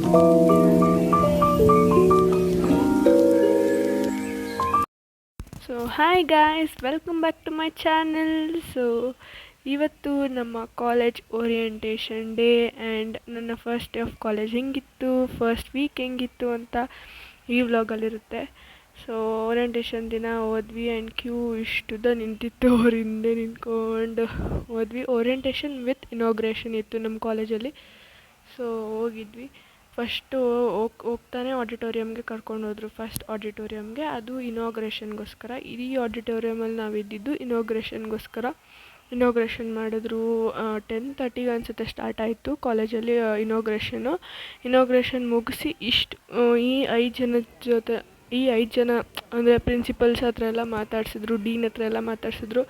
So hi guys, welcome back to my channel. So ಇವತ್ತು ನಮ್ಮ college orientation day and ನನ್ನ first day of college ಹೆಂಗಿತ್ತು, first week ಹೆಂಗಿತ್ತು ಅಂತ ಈ ವ್ಲಾಗಲ್ಲಿರುತ್ತೆ. ಸೊ ಓರಿಯೆಂಟೇಷನ್ ದಿನ ಹೋದ್ವಿ ಆ್ಯಂಡ್ ಕ್ಯೂ ಇಷ್ಟುದ ನಿಂತಿತ್ತು, ಅವ್ರ ಹಿಂದೆ ನಿಂತ್ಕೊಂಡು ಹೋದ್ವಿ. ಓರಿಯೆಂಟೇಷನ್ ವಿತ್ ಇನಾಗ್ರೇಷನ್ ಇತ್ತು ನಮ್ಮ ಕಾಲೇಜಲ್ಲಿ. ಸೊ ಹೋಗಿದ್ವಿ. ಫಸ್ಟು ಹೋಗ್ತಾನೆ ಆಡಿಟೋರಿಯಮ್ಗೆ ಕರ್ಕೊಂಡು ಹೋದರು. ಫಸ್ಟ್ ಆಡಿಟೋರಿಯಮ್ಗೆ, ಅದು ಇನಾಗ್ರೇಷನ್ಗೋಸ್ಕರ. ಇಡೀ ಆಡಿಟೋರಿಯಮಲ್ಲಿ ನಾವಿದ್ದಿದ್ದು ಇನಾಗ್ರೇಷನ್ಗೋಸ್ಕರ. ಇನಾಗ್ರೇಷನ್ ಮಾಡಿದ್ರು. 10:30 ಅನಿಸುತ್ತೆ ಸ್ಟಾರ್ಟ್ ಆಯಿತು ಕಾಲೇಜಲ್ಲಿ ಇನಾಗ್ರೇಷನ್ನು. ಇನಾಗ್ರೇಷನ್ ಮುಗಿಸಿ ಈ 5 ಜನ ಅಂದರೆ ಪ್ರಿನ್ಸಿಪಲ್ಸ್ ಹತ್ರ ಎಲ್ಲ ಮಾತಾಡಿಸಿದ್ರು, ಡೀನ್ ಹತ್ರ ಎಲ್ಲ ಮಾತಾಡಿಸಿದ್ರು.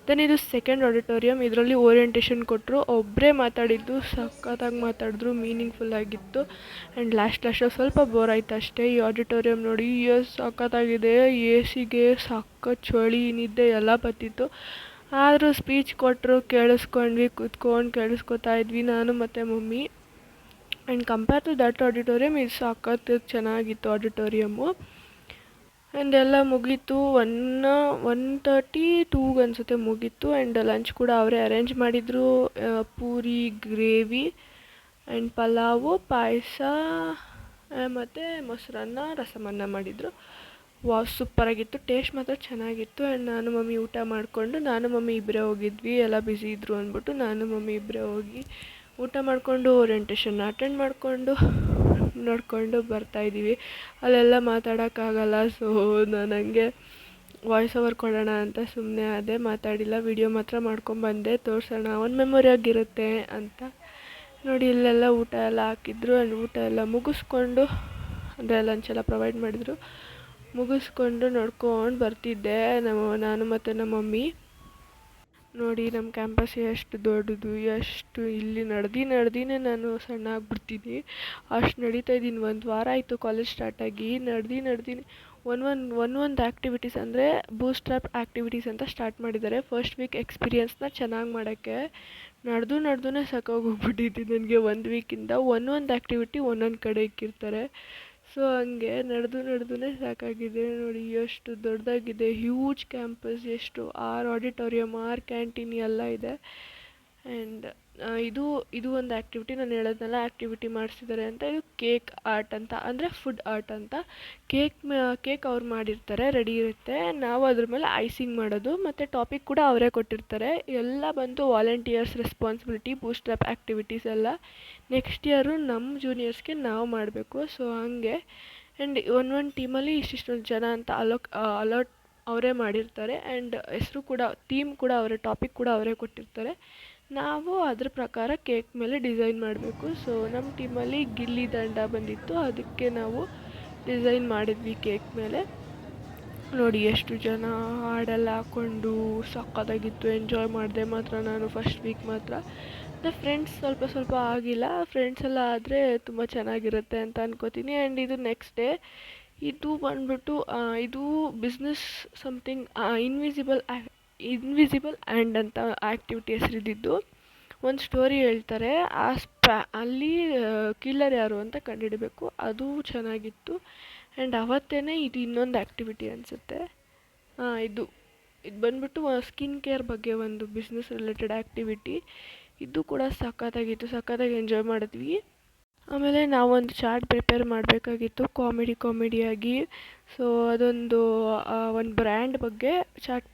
ದೆನ್ ಇದು ಸೆಕೆಂಡ್ ಆಡಿಟೋರಿಯಮ್, ಇದರಲ್ಲಿ ಓರಿಯೆಂಟೇಷನ್ ಕೊಟ್ಟರು. ಒಬ್ಬರೇ ಮಾತಾಡಿದ್ದು, ಸಖತ್ತಾಗಿ ಮಾತಾಡಿದ್ರು, ಮೀನಿಂಗ್ಫುಲ್ ಆಗಿತ್ತು. ಆ್ಯಂಡ್ ಲಾಸ್ಟಲ್ಲಿ ಸ್ವಲ್ಪ ಬೋರ್ ಆಯಿತು ಅಷ್ಟೇ. ಈ ಆಡಿಟೋರಿಯಮ್ ನೋಡಿ ಎಷ್ಟು ಸಖತ್ತಾಗಿದೆ, ಎ.ಸಿಗೆ ಸಖತ್ ಚಳಿ, ನಿದ್ದೆ ಎಲ್ಲ ಬತ್ತಿತ್ತು. ಆದರೂ ಸ್ಪೀಚ್ ಕೊಟ್ಟರು, ಕೇಳಿಸ್ಕೊಂಡ್ವಿ, ಕೂತ್ಕೊಂಡು ಕೇಳಿಸ್ಕೊತಾ ಇದ್ವಿ ನಾನು ಮತ್ತು mummy. And compare to that auditorium ಇದು ಸಖತ್ ಚೆನ್ನಾಗಿತ್ತು ಆಡಿಟೋರಿಯಮ್ಮು. ಆ್ಯಂಡ್ ಎಲ್ಲ ಮುಗೀತು. 1:30 2 ಅನಿಸುತ್ತೆ ಮುಗೀತು. ಆ್ಯಂಡ್ ಲಂಚ್ ಕೂಡ ಅವರೇ ಅರೇಂಜ್ ಮಾಡಿದರು. ಪೂರಿ, ಗ್ರೇವಿ ಆ್ಯಂಡ್ ಪಲಾವು, ಪಾಯಸ ಮತ್ತು ಮೊಸರನ್ನ, ರಸಮನ್ನ ಮಾಡಿದರು. ಸೂಪರಾಗಿತ್ತು. ಟೇಸ್ಟ್ ಮಾತ್ರ ಚೆನ್ನಾಗಿತ್ತು. ಆ್ಯಂಡ್ ನಾನು ಮಮ್ಮಿ ಊಟ ಮಾಡಿಕೊಂಡು, ನಾನು ಮಮ್ಮಿ ಇಬ್ಬರೇ ಹೋಗಿದ್ವಿ, ಎಲ್ಲ ಬ್ಯುಸಿ ಇದ್ದರು ಅಂದ್ಬಿಟ್ಟು ನಾನು ಮಮ್ಮಿ ಇಬ್ಬರೇ ಹೋಗಿ ಊಟ ಮಾಡಿಕೊಂಡು ಓರಿಯೆಂಟೇಷನ್ ಅಟೆಂಡ್ ಮಾಡಿಕೊಂಡು ನೋಡಿಕೊಂಡು ಬರ್ತಾಯಿದ್ದೀವಿ. ಅಲ್ಲೆಲ್ಲ ಮಾತಾಡೋಕ್ಕಾಗಲ್ಲ. ಸೊ ನಾನು ಹಂಗೆ ವಾಯ್ಸ್ ಓವರ್ ಕೊಡೋಣ ಅಂತ ಸುಮ್ಮನೆ ಅದೇ ಮಾತಾಡಿಲ್ಲ. ವಿಡಿಯೋ ಮಾತ್ರ ಮಾಡ್ಕೊಂಬಂದೆ, ತೋರಿಸೋಣ, ಒಂದು ಮೆಮೊರಿ ಆಗಿರುತ್ತೆ ಅಂತ. ನೋಡಿ ಇಲ್ಲೆಲ್ಲ ಊಟ ಎಲ್ಲ ಹಾಕಿದ್ರು. ಆ್ಯಂಡ್ ಊಟ ಎಲ್ಲ ಮುಗಿಸ್ಕೊಂಡು, ಅಂದರೆ ಲಂಚೆಲ್ಲ ಪ್ರೊವೈಡ್ ಮಾಡಿದರು, ಮುಗಿಸ್ಕೊಂಡು ನೋಡ್ಕೊಂಡು ಬರ್ತಿದ್ದೆ ನಾನು ಮತ್ತು ನಮ್ಮ ಮಮ್ಮಿ. ನೋಡಿ ನಮ್ಮ ಕ್ಯಾಂಪಸ್ ಎಷ್ಟು ದೊಡ್ಡದು, ಎಷ್ಟು ಇಲ್ಲಿ ನಡೆದಿನೇ ನಾನು ಸಣ್ಣ ಆಗಿಬಿಡ್ತೀನಿ, ಅಷ್ಟು ನಡೀತಾ ಇದ್ದೀನಿ. 1 ವಾರ ಆಯಿತು ಕಾಲೇಜ್ ಸ್ಟಾರ್ಟಾಗಿ. ನಡೆದಿನಿ ಒಂದೊಂದು ಆ್ಯಕ್ಟಿವಿಟೀಸ್, ಅಂದರೆ ಬೂಸ್ಟ್ರ್ಯಾಪ್ ಆ್ಯಕ್ಟಿವಿಟೀಸ್ ಅಂತ ಸ್ಟಾರ್ಟ್ ಮಾಡಿದ್ದಾರೆ ಫಸ್ಟ್ ವೀಕ್ ಎಕ್ಸ್ಪೀರಿಯನ್ಸ್ನ ಚೆನ್ನಾಗಿ ಮಾಡೋಕ್ಕೆ. ನಡೆದೂನೇ ಸಾಕಾಗೋಗ್ಬಿಟ್ಟಿದ್ದು ನನಗೆ. 1 ವೀಕಿಂದ ಒಂದೊಂದು ಆ್ಯಕ್ಟಿವಿಟಿ ಒಂದೊಂದು ಕಡೆ ಇಕ್ಕಿರ್ತಾರೆ. ಸೊ ಹಂಗೆ ನಡೆದೂನೇ ಸಾಕಾಗಿದೆ. ನೋಡಿ ಎಷ್ಟು ದೊಡ್ಡದಾಗಿದೆ, ಹ್ಯೂಜ್ ಕ್ಯಾಂಪಸ್, ಎಷ್ಟು 6 ಆಡಿಟೋರಿಯಮ್, 6 ಕ್ಯಾಂಟೀನ್ ಎಲ್ಲ ಇದೆ. ಆ್ಯಂಡ್ ಇದು ಒಂದು ಆ್ಯಕ್ಟಿವಿಟಿ ನಾನು ಹೇಳೋದ್ನಲ್ಲ, ಆ್ಯಕ್ಟಿವಿಟಿ ಮಾಡಿಸಿದ್ದಾರೆ ಅಂತ. ಇದು ಕೇಕ್ ಆರ್ಟ್ ಅಂತ, ಅಂದರೆ ಫುಡ್ ಆರ್ಟ್ ಅಂತ. ಕೇಕ್ ಅವ್ರು ಮಾಡಿರ್ತಾರೆ, ರೆಡಿ ಇರುತ್ತೆ, ನಾವು ಅದ್ರ ಮೇಲೆ ಐಸಿಂಗ್ ಮಾಡೋದು, ಮತ್ತು ಟಾಪಿಕ್ ಕೂಡ ಅವರೇ ಕೊಟ್ಟಿರ್ತಾರೆ. ಎಲ್ಲ ಬಂದು ವಾಲಂಟಿಯರ್ಸ್ ರೆಸ್ಪಾನ್ಸಿಬಿಲಿಟಿ, ಬೂಸ್ಟ್ರ್ಯಾಪ್ ಆ್ಯಕ್ಟಿವಿಟೀಸ್ ಎಲ್ಲ. ನೆಕ್ಸ್ಟ್ ಇಯರು ನಮ್ಮ ಜೂನಿಯರ್ಸ್ಗೆ ನಾವು ಮಾಡಬೇಕು. ಸೊ ಹಂಗೆ. ಆ್ಯಂಡ್ ಒಂದೊಂದು ಟೀಮಲ್ಲಿ ಇಷ್ಟಿಷ್ಟೊಂದು ಜನ ಅಂತ ಅಲಾಟ್ ಅವರೇ ಮಾಡಿರ್ತಾರೆ. ಆ್ಯಂಡ್ ಹೆಸರು ಕೂಡ, ಥೀಮ್ ಕೂಡ ಅವರೇ, ಟಾಪಿಕ್ ಕೂಡ ಅವರೇ ಕೊಟ್ಟಿರ್ತಾರೆ. ನಾವು ಅದ್ರ ಪ್ರಕಾರ ಕೇಕ್ ಮೇಲೆ ಡಿಸೈನ್ ಮಾಡಬೇಕು. ಸೊ ನಮ್ಮ ಟೀಮಲ್ಲಿ ಗಿಲ್ಲಿ ದಂಡ ಬಂದಿತ್ತು, ಅದಕ್ಕೆ ನಾವು ಡಿಸೈನ್ ಮಾಡಿದ್ವಿ ಕೇಕ್ ಮೇಲೆ. ನೋಡಿ ಎಷ್ಟು ಜನ ಹಾಡೆಲ್ಲ ಹಾಕ್ಕೊಂಡು ಸಕ್ಕತ್ತಾಗಿತ್ತು. ಎಂಜಾಯ್ ಮಾಡಿದೆ ಮಾತ್ರ ನಾನು ಫಸ್ಟ್ ವೀಕ್ ಮಾತ್ರ. ಮತ್ತು ಫ್ರೆಂಡ್ಸ್ ಸ್ವಲ್ಪ ಆಗಿಲ್ಲ, ಫ್ರೆಂಡ್ಸ್ ಎಲ್ಲ ಆದರೆ ತುಂಬ ಚೆನ್ನಾಗಿರುತ್ತೆ ಅಂತ ಅನ್ಕೋತೀನಿ. ಆ್ಯಂಡ್ ಇದು ನೆಕ್ಸ್ಟ್ ಡೇ. ಇದು ಬಂದ್ಬಿಟ್ಟು ಇದು ಬಿಸ್ನೆಸ್ ಸಮಥಿಂಗ್ ಇನ್ವಿಸಿಬಲ್ ಆ್ಯಂಡ್ ಅಂತ ಆ್ಯಕ್ಟಿವಿಟಿ ಹೆಸರಿದ್ದು. ಒಂದು ಸ್ಟೋರಿ ಹೇಳ್ತಾರೆ, ಅಲ್ಲಿ ಕಿಲ್ಲರ್ ಯಾರು ಅಂತ ಕಂಡುಹಿಡಬೇಕು. ಅದು ಚೆನ್ನಾಗಿತ್ತು. ಆ್ಯಂಡ್ ಅವತ್ತೇ ಇದು ಇನ್ನೊಂದು ಆ್ಯಕ್ಟಿವಿಟಿ ಅನಿಸುತ್ತೆ. ಇದು ಬಂದ್ಬಿಟ್ಟು ಸ್ಕಿನ್ ಕೇರ್ ಬಗ್ಗೆ ಒಂದು ಬಿಸ್ನೆಸ್ ರಿಲೇಟೆಡ್ ಆ್ಯಕ್ಟಿವಿಟಿ. ಇದು ಕೂಡ ಸಖತ್ತಾಗಿ ಎಂಜಾಯ್ ಮಾಡಿದ್ವಿ. ಆಮೇಲೆ ನಾವೊಂದು ಚಾರ್ಟ್ ಪ್ರಿಪೇರ್ ಮಾಡಬೇಕಾಗಿತ್ತು, ಕಾಮಿಡಿಯಾಗಿ. ಸೊ ಅದೊಂದು ಬ್ರ್ಯಾಂಡ್ ಬಗ್ಗೆ ಚಾರ್ಟ್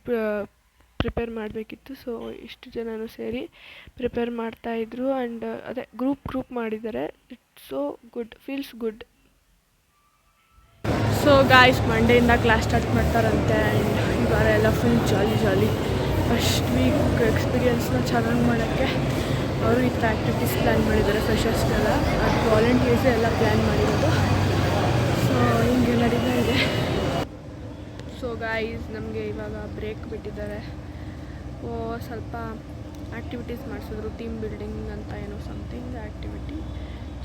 ಪ್ರಿಪೇರ್ ಮಾಡಬೇಕಿತ್ತು. ಸೊ ಇಷ್ಟು ಜನನೂ ಸೇರಿ ಪ್ರಿಪೇರ್ ಮಾಡ್ತಾಯಿದ್ರು. ಆ್ಯಂಡ್ ಅದೇ ಗ್ರೂಪ್ ಮಾಡಿದ್ದಾರೆ. It's so good, feels good. So guys, ಮಂಡೆಯಿಂದ ಕ್ಲಾಸ್ ಸ್ಟಾರ್ಟ್ ಮಾಡ್ತಾರಂತೆ. ಆ್ಯಂಡ್ ಈ ವಾರ ಎಲ್ಲ ಫುಲ್ ಜಾಲಿ. ಫಸ್ಟ್ ವೀಕ್ ಎಕ್ಸ್ಪೀರಿಯನ್ಸ್ನ ಚೆನ್ನಾಗಿ ಮಾಡೋಕ್ಕೆ ಅವರು ಈ ಥರ ಆ್ಯಕ್ಟಿವಿಟೀಸ್ ಪ್ಲ್ಯಾನ್ ಮಾಡಿದ್ದಾರೆ ಫ್ರೆಷರ್ಸ್ಗೆಲ್ಲ. ಅದು ವಾಲಂಟಿಯರ್ಸೇ ಎಲ್ಲ ಪ್ಲ್ಯಾನ್ ಮಾಡಿರೋದು. ಸೊ ಹಿಂಗೆ ನಡೀತಾ ಇದೆ. ಸೊ ಗಾಯ್ಸ್, ನಮಗೆ ಇವಾಗ ಬ್ರೇಕ್ ಬಿಟ್ಟಿದ್ದಾರೆ. ಸ್ವಲ್ಪ ಆ್ಯಕ್ಟಿವಿಟೀಸ್ ಮಾಡಿಸಿದ್ರು, ಟೀಮ್ ಬಿಲ್ಡಿಂಗ್ ಅಂತ ಏನೋ ಸಮಥಿಂಗ್ ಆ್ಯಕ್ಟಿವಿಟಿ.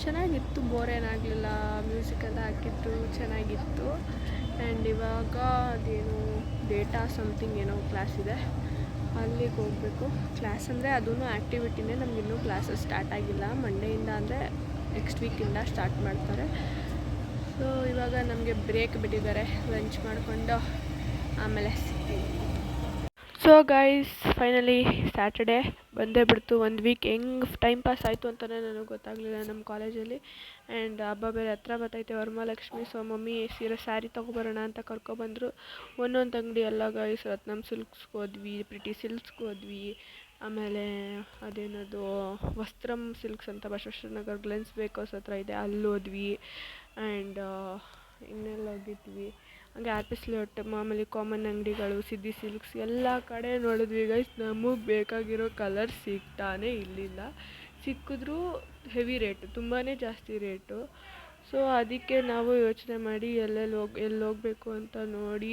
ಚೆನ್ನಾಗಿತ್ತು, ಬೋರ್ ಏನಾಗಲಿಲ್ಲ. ಮ್ಯೂಸಿಕ್ ಎಲ್ಲ ಹಾಕಿದ್ರು, ಚೆನ್ನಾಗಿತ್ತು. ಆ್ಯಂಡ್ ಇವಾಗ ಅದೇನು ಡೇಟಾ ಸಮಥಿಂಗ್ ಏನೋ ಕ್ಲಾಸ್ ಇದೆ, ಅಲ್ಲಿಗೆ ಹೋಗಬೇಕು. ಕ್ಲಾಸ್ ಅಂದರೆ ಅದೂ ಆ್ಯಕ್ಟಿವಿಟಿನೇ, ನಮಗಿನ್ನೂ ಕ್ಲಾಸಸ್ ಸ್ಟಾರ್ಟ್ ಆಗಿಲ್ಲ. ಮಂಡೆಯಿಂದ ಅಂದರೆ ನೆಕ್ಸ್ಟ್ ವೀಕಿಂದ ಸ್ಟಾರ್ಟ್ ಮಾಡ್ತಾರೆ. ಸೊ ಇವಾಗ ನಮಗೆ ಬ್ರೇಕ್ ಬಿಟ್ಟಿದ್ದಾರೆ, ಲಂಚ್ ಮಾಡಿಕೊಂಡು ಆಮೇಲೆ ಸಿಗ್ತೀವಿ. ಸೊ ಗೈಸ್, ಫೈನಲಿ ಸ್ಯಾಟರ್ಡೇ ಬಂದೇ ಬಿಡ್ತು. ಒಂದು ವೀಕ್ ಹೆಂಗೆ ಟೈಮ್ ಪಾಸ್ ಆಯಿತು ಅಂತಲೇ ನನಗೆ ಗೊತ್ತಾಗಲಿಲ್ಲ ನಮ್ಮ ಕಾಲೇಜಲ್ಲಿ. ಆ್ಯಂಡ್ ಹಬ್ಬ ಬೇರೆ ಹತ್ರ ಬರ್ತೈತೆ, ವರಮಹಾಲಕ್ಷ್ಮಿ. ಸೊ ಮಮ್ಮಿ ಸ್ಯಾರಿ ತೊಗೊಬರೋಣ ಅಂತ ಕರ್ಕೊಬಂದರು. ಒಂದೊಂದು ಅಂಗಡಿ ಎಲ್ಲ ಗೈಸ್, ರತ್ನಂ ಸಿಲ್ಕ್ಸ್ಗೆ ಹೋದ್ವಿ, ಪ್ರಿಟಿ ಸಿಲ್ಕ್ಸ್ಗೆ ಹೋದ್ವಿ, ಆಮೇಲೆ ಅದೇನದು ವಸ್ತ್ರಂ ಸಿಲ್ಕ್ಸ್ ಅಂತ ಬಸವೇಶ್ವರ ನಗರ ಗ್ಲೆನ್ಸ್ ಬೇಕರ್ಸ್ ಹತ್ರ ಇದೆ, ಅಲ್ಲಿ ಹೋದ್ವಿ. ಆ್ಯಂಡ್ ಇನ್ನೆಲ್ಲ ಹೋಗಿದ್ವಿ, ಹಂಗೆ ಆರ್ಪಿಸ್ಲೇಟ್, ಮಾಮೂಲಿ ಕಾಮನ್ ಅಂಗಡಿಗಳು, ಸಿದ್ದಿ ಸಿಲ್ಕ್ಸ್ ಎಲ್ಲ ಕಡೆ ನೋಡಿದ್ವಿ ಗೈಸ್. ನಮಗೆ ಬೇಕಾಗಿರೋ ಕಲರ್ ಸಿಗ್ತಾನೆ ಇರಲಿಲ್ಲ. ಸಿಕ್ಕಿದ್ರೂ ಹೆವಿ ರೇಟು, ತುಂಬಾ ಜಾಸ್ತಿ ರೇಟು. ಸೊ ಅದಕ್ಕೆ ನಾವು ಯೋಚನೆ ಮಾಡಿ ಎಲ್ಲಿ ಹೋಗಬೇಕು ಅಂತ ನೋಡಿ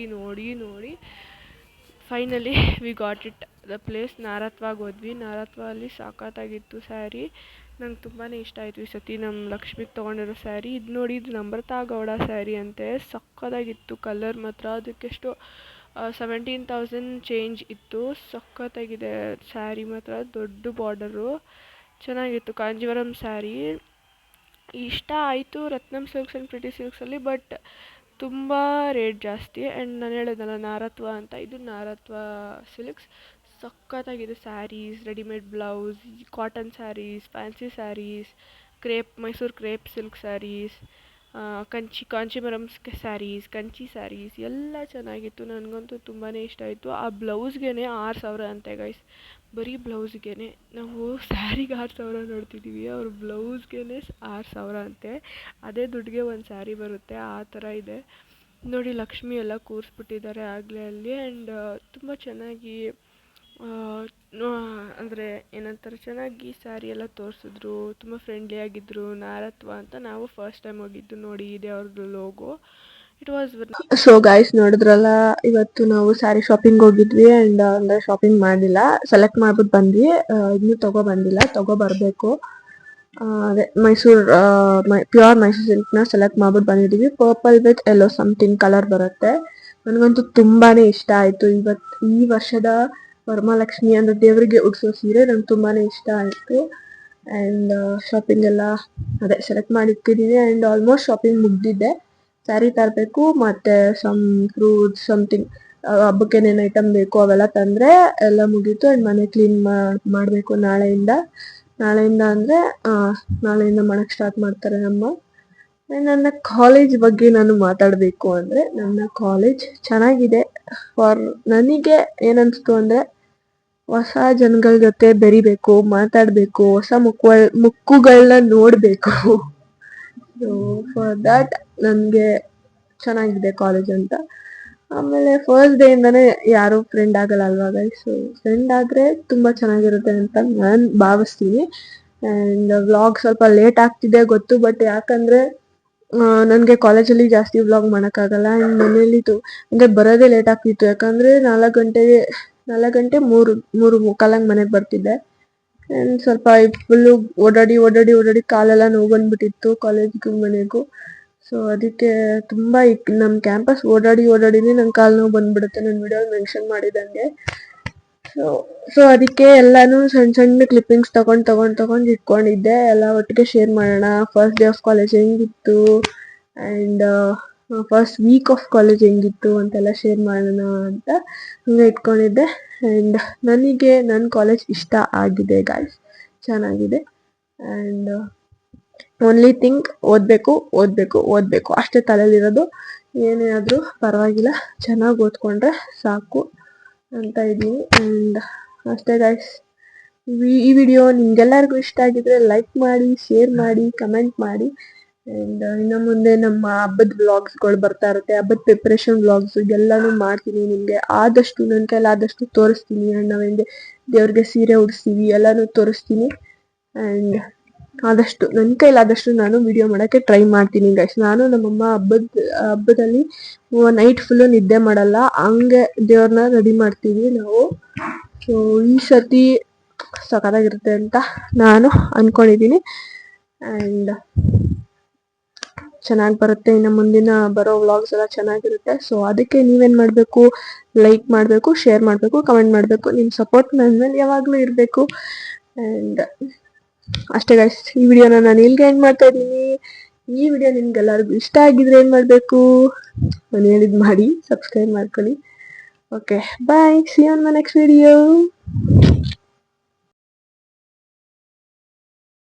finally we got it the place. ನಾರತ್ವಾಗೆ ಹೋದ್ವಿ. ನಾರತ್ವಲ್ಲಿ ಸಖತ್ತಾಗಿತ್ತು ಸ್ಯಾರಿ, ನಂಗೆ ತುಂಬಾ ಇಷ್ಟ ಆಯಿತು. ಈ ಸತಿ ನಮ್ಮ ಲಕ್ಷ್ಮಿಗೆ ತೊಗೊಂಡಿರೋ ಸ್ಯಾರಿ ಇದು ನೋಡಿ, ಇದು ನಮ್ರತಾ ಗೌಡ ಸ್ಯಾರಿ ಅಂತೆ. ಸಖತ್ತಾಗಿತ್ತು ಕಲರ್ ಮಾತ್ರ. ಅದಕ್ಕೆಷ್ಟು 17,000 ಚೇಂಜ್ ಇತ್ತು. ಸಖತ್ತಾಗಿದೆ ಸ್ಯಾರಿ ಮಾತ್ರ, ದೊಡ್ಡ ಬಾರ್ಡರು, ಚೆನ್ನಾಗಿತ್ತು. ಕಾಂಜೀವರಂ ಸ್ಯಾರಿ ಇಷ್ಟ ಆಯಿತು ರತ್ನಂ ಸಿಲ್ಕ್ಸ್ ಆ್ಯಂಡ್ ಪ್ರಿಟಿ ಸಿಲ್ಕ್ಸಲ್ಲಿ, ಬಟ್ ತುಂಬ ರೇಟ್ ಜಾಸ್ತಿ. ಆ್ಯಂಡ್ ನಾನು ಹೇಳಿದ್ನಲ್ಲ ನಾರತ್ವ ಅಂತ, ಇದು ನಾರತ್ವ ಸಿಲ್ಕ್ಸ್. ಸಖತ್ತಾಗಿದೆ saris, readymade blouse, cotton saris, fancy saris, Mysore crepe silk saris, Kancheevaram saris, Kanchi saris ಎಲ್ಲ ಚೆನ್ನಾಗಿತ್ತು. ನನಗಂತೂ ತುಂಬಾ ಇಷ್ಟ ಆಯಿತು. ಆ ಬ್ಲೌಸ್ಗೆ 6,000 ಅಂತೆ ಗೈಸ್, ಬರೀ ಬ್ಲೌಸ್ಗೆ. ನಾವು ಸ್ಯಾರಿಗೆ 6,000 ನೋಡ್ತಿದ್ದೀವಿ, ಅವ್ರ ಬ್ಲೌಸ್ಗೆ 6,000 ಅಂತೆ. ಅದೇ ದುಡ್ಡಿಗೆ ಒಂದು ಸ್ಯಾರಿ ಬರುತ್ತೆ, ಆ ಥರ ಇದೆ ನೋಡಿ. ಲಕ್ಷ್ಮಿ ಎಲ್ಲ ಕೂರಿಸ್ಬಿಟ್ಟಿದ್ದಾರೆ ಆಗಲೇ ಅಲ್ಲಿ. ಆ್ಯಂಡ್ ತುಂಬ ಚೆನ್ನಾಗಿ ಅಂದರೆ ಏನಂತಾರೆ, ಚೆನ್ನಾಗಿ ಸ್ಯಾರಿ ಎಲ್ಲ ತೋರಿಸಿದ್ರು, ತುಂಬ ಫ್ರೆಂಡ್ಲಿ ಆಗಿದ್ದರು. ನಾರತ್ವ ಅಂತ ನಾವು ಫಸ್ಟ್ ಟೈಮ್ ಹೋಗಿದ್ದು ನೋಡಿ, ಇದೆ ಅವ್ರದ್ದು logo. It was so guys, ನೋಡಿದ್ರಲ್ಲ, ಇವತ್ತು ನಾವು ಸ್ಯಾರಿ ಶಾಪಿಂಗ್ ಹೋಗಿದ್ವಿ. ಆ್ಯಂಡ್ ಅಂದರೆ ಶಾಪಿಂಗ್ ಮಾಡಿಲ್ಲ, ಸೆಲೆಕ್ಟ್ ಮಾಡ್ಬಿಟ್ಟು ಬಂದ್ವಿ. ಇನ್ನೂ ತಗೊಬರ್ಬೇಕು. ಅದೇ ಮೈಸೂರು ಪ್ಯೂರ್ ಮೈಸೂರು ಸಿಲ್ಕ್ನ ಸೆಲೆಕ್ಟ್ ಮಾಡ್ಬಿಟ್ಟು ಬಂದಿದ್ದೀವಿ. Purple with yellow something colour ಬರುತ್ತೆ. ನನಗಂತೂ ತುಂಬಾ ಇಷ್ಟ ಆಯಿತು. ಈ ವರ್ಷದ ವರಮಹಾಲಕ್ಷ್ಮಿ ಅಂದರೆ ದೇವರಿಗೆ ಉಡಿಸೋ ಸೀರೆ ನಂಗೆ ತುಂಬಾ ಇಷ್ಟ ಆಯಿತು. ಆ್ಯಂಡ್ ಶಾಪಿಂಗ್ ಎಲ್ಲ ಅದೇ ಸೆಲೆಕ್ಟ್ ಮಾಡಿಟ್ಟಿದ್ದೀವಿ. ಆ್ಯಂಡ್ ಆಲ್ಮೋಸ್ಟ್ ಶಾಪಿಂಗ್ ಮುಗ್ದಿದ್ದೆ. ಸ್ಯಾರಿ ತರಬೇಕು, ಮತ್ತು ಸಮ್ ಫ್ರೂಟ್ಸ್ ಸಮಥಿಂಗ್ ಹಬ್ಬಕ್ಕೆ ಏನೇನು ಐಟಮ್ ಬೇಕು ಅವೆಲ್ಲ ತಂದರೆ ಎಲ್ಲ ಮುಗೀತು. ಆ್ಯಂಡ್ ಮನೆ ಕ್ಲೀನ್ ಮಾಡಬೇಕು ನಾಳೆಯಿಂದ ಅಂದರೆ ನಾಳೆಯಿಂದ ಮಾಡೋಕ್ಕೆ ಸ್ಟಾರ್ಟ್ ಮಾಡ್ತಾರೆ ನಮ್ಮ. ನನ್ನ ಕಾಲೇಜ್ ಬಗ್ಗೆ ನಾನು ಮಾತಾಡಬೇಕು ಅಂದರೆ, ನನ್ನ ಕಾಲೇಜ್ ಚೆನ್ನಾಗಿದೆ. ನನಗೆ ಏನನ್ನಿಸ್ತು ಅಂದರೆ, ಹೊಸ ಜನಗಳ ಜೊತೆ ಬೆರಿಬೇಕು, ಮಾತಾಡಬೇಕು, ಹೊಸ ಮುಕ್ಕುಗಳನ್ನ ನೋಡಬೇಕು. ಸೊ ಫಾರ್ ದ್ಯಾಟ್ ನನಗೆ ಚೆನ್ನಾಗಿದೆ ಕಾಲೇಜ್ ಅಂತ. ಆಮೇಲೆ ಫಸ್ಟ್ ಡೇ ಇಂದಾನೆ ಯಾರು ಫ್ರೆಂಡ್ ಆಗಲ್ಲ ಅಲ್ವಾ ಗೈಸ್. ಸೊ ಫ್ರೆಂಡ್ ಆದರೆ ತುಂಬ ಚೆನ್ನಾಗಿರುತ್ತೆ ಅಂತ ನಾನು ಭಾವಿಸ್ತೀನಿ. ಆ್ಯಂಡ್ ವ್ಲಾಗ್ ಸ್ವಲ್ಪ ಲೇಟ್ ಆಗ್ತಿದೆ ಗೊತ್ತು, ಬಟ್ ಯಾಕಂದರೆ ನನಗೆ ಕಾಲೇಜಲ್ಲಿ ಜಾಸ್ತಿ ವ್ಲಾಗ್ ಮಾಡೋಕ್ಕಾಗಲ್ಲ. ಆ್ಯಂಡ್ ಮನೇಲಿ ಅಂದರೆ ಬರೋದೇ ಲೇಟ್ ಆಗ್ತಿತ್ತು, ಯಾಕಂದರೆ 4 ಗಂಟೆ 3 ಮುಕ್ಕಾಲಂಗೆ ಮನೆಗೆ ಬರ್ತಿದ್ದೆ. ಆ್ಯಂಡ್ ಸ್ವಲ್ಪ ಫುಲ್ಲು ಓಡಾಡಿ ಕಾಲೆಲ್ಲ ನೋವು ಬಂದುಬಿಟ್ಟಿತ್ತು ಕಾಲೇಜ್ಗೂ ಮನೆಗೂ. ಸೊ ಅದಕ್ಕೆ ತುಂಬ ನಮ್ಮ ಕ್ಯಾಂಪಸ್ ಓಡಾಡಿನೇ ನನ್ನ ಕಾಲು ನೋವು ಬಂದುಬಿಡುತ್ತೆ, ನಾನು ವಿಡಿಯೋ ಮೆನ್ಷನ್ ಮಾಡಿದಂಗೆ. ಸೊ ಅದಕ್ಕೆ ಎಲ್ಲನೂ ಸಣ್ಣ ಕ್ಲಿಪ್ಪಿಂಗ್ಸ್ ತಗೊಂಡು ಇಟ್ಕೊಂಡಿದ್ದೆ. ಎಲ್ಲ ಒಟ್ಟಿಗೆ ಶೇರ್ ಮಾಡೋಣ. ಫಸ್ಟ್ ಡೇ ಆಫ್ ಕಾಲೇಜ್ ಹೆಂಗಿತ್ತು, and first week of college ಹೆಂಗಿತ್ತು ಅಂತೆಲ್ಲ ಶೇರ್ ಮಾಡೋಣ ಅಂತ ಹಂಗೆ ಇಟ್ಕೊಂಡಿದ್ದೆ. ಆ್ಯಂಡ್ ನನಗೆ ನನ್ನ ಕಾಲೇಜ್ ಇಷ್ಟ ಆಗಿದೆ ಗಾಯ್ಸ್, ಚೆನ್ನಾಗಿದೆ. ಆ್ಯಂಡ್ ಓನ್ಲಿ ಥಿಂಗ್ ಓದಬೇಕು ಅಷ್ಟೇ ತಲೆಯಲ್ಲಿರೋದು. ಏನೇ ಆದರೂ ಪರವಾಗಿಲ್ಲ, ಚೆನ್ನಾಗಿ ಓದ್ಕೊಂಡ್ರೆ ಸಾಕು ಅಂತ ಇದ್ದೀನಿ. ಆ್ಯಂಡ್ ಅಷ್ಟೇ ಗೈಸ್, ಈ ವಿಡಿಯೋ ನಿಮ್ಗೆಲ್ಲರಿಗೂ ಇಷ್ಟ ಆಗಿದ್ರೆ ಲೈಕ್ ಮಾಡಿ, ಶೇರ್ ಮಾಡಿ, ಕಮೆಂಟ್ ಮಾಡಿ. ಆ್ಯಂಡ್ ಇನ್ನು ಮುಂದೆ ನಮ್ಮ ಹಬ್ಬದ ವ್ಲಾಗ್ಸ್ಗಳು ಬರ್ತಾ ಇರುತ್ತೆ, ಹಬ್ಬದ ಪ್ರಿಪ್ರೇಷನ್ ವ್ಲಾಗ್ಸ್ ಎಲ್ಲನೂ ಮಾಡ್ತೀನಿ. ನಿಮಗೆ ಆದಷ್ಟು ನನ್ನ ಕೈಲಾದಷ್ಟು ತೋರಿಸ್ತೀನಿ. ಆ್ಯಂಡ್ ನಾವೇನು ದೇವ್ರಿಗೆ ಸೀರೆ ಉಡಿಸ್ತೀವಿ ಎಲ್ಲನೂ ತೋರಿಸ್ತೀನಿ. ಆ್ಯಂಡ್ ಆದಷ್ಟು ನನ್ನ ಕೈಲಾದಷ್ಟು ನಾನು ವಿಡಿಯೋ ಮಾಡೋಕ್ಕೆ ಟ್ರೈ ಮಾಡ್ತೀನಿ ಗೈಸ್. ನಾನು ನಮ್ಮಮ್ಮ ಹಬ್ಬದಲ್ಲಿ ನೈಟ್ ಫುಲ್ಲು ನಿದ್ದೆ ಮಾಡಲ್ಲ, ಹಂಗೆ ದೇವ್ರನ್ನ ರೆಡಿ ಮಾಡ್ತೀವಿ ನಾವು. ಸೊ ಈ ಸತಿ ಸಖತ್ತಾಗಿರುತ್ತೆ ಅಂತ ನಾನು ಅಂದ್ಕೊಂಡಿದ್ದೀನಿ. ಆ್ಯಂಡ್ ಚೆನ್ನಾಗಿ ಬರುತ್ತೆ, ಇನ್ನು ಮುಂದಿನ ಬರೋ ವ್ಲಾಗ್ಸ್ ಎಲ್ಲ ಚೆನ್ನಾಗಿರುತ್ತೆ. ಸೊ ಅದಕ್ಕೆ ನೀವೇನು ಮಾಡಬೇಕು, ಲೈಕ್ ಮಾಡಬೇಕು, ಶೇರ್ ಮಾಡಬೇಕು, ಕಮೆಂಟ್ ಮಾಡಬೇಕು. ನಿಮ್ಮ ಸಪೋರ್ಟ್ ನನ್ನ ಮೇಲೆ ಯಾವಾಗಲೂ ಇರಬೇಕು. ಆ್ಯಂಡ್ ಅಷ್ಟೇ ಗೈಸ್, ಈ ವಿಡಿಯೋನ ನಾನು ಇಲ್ಲಿಗೆ ಎಂಡ್ ಮಾಡ್ತಾ ಇದ್ದೀನಿ. ಈ ವಿಡಿಯೋ ನಿಮ್ಗೆಲ್ಲರಿಗೂ ಇಷ್ಟ ಆಗಿದ್ರೆ ಏನು ಮಾಡಬೇಕು, ನಾನು ಹೇಳಿದ್ದು ಮಾಡಿ ಸಬ್ಸ್ಕ್ರೈಬ್ ಮಾಡ್ಕೊಳ್ಳಿ. Okay bye, see you on my next video.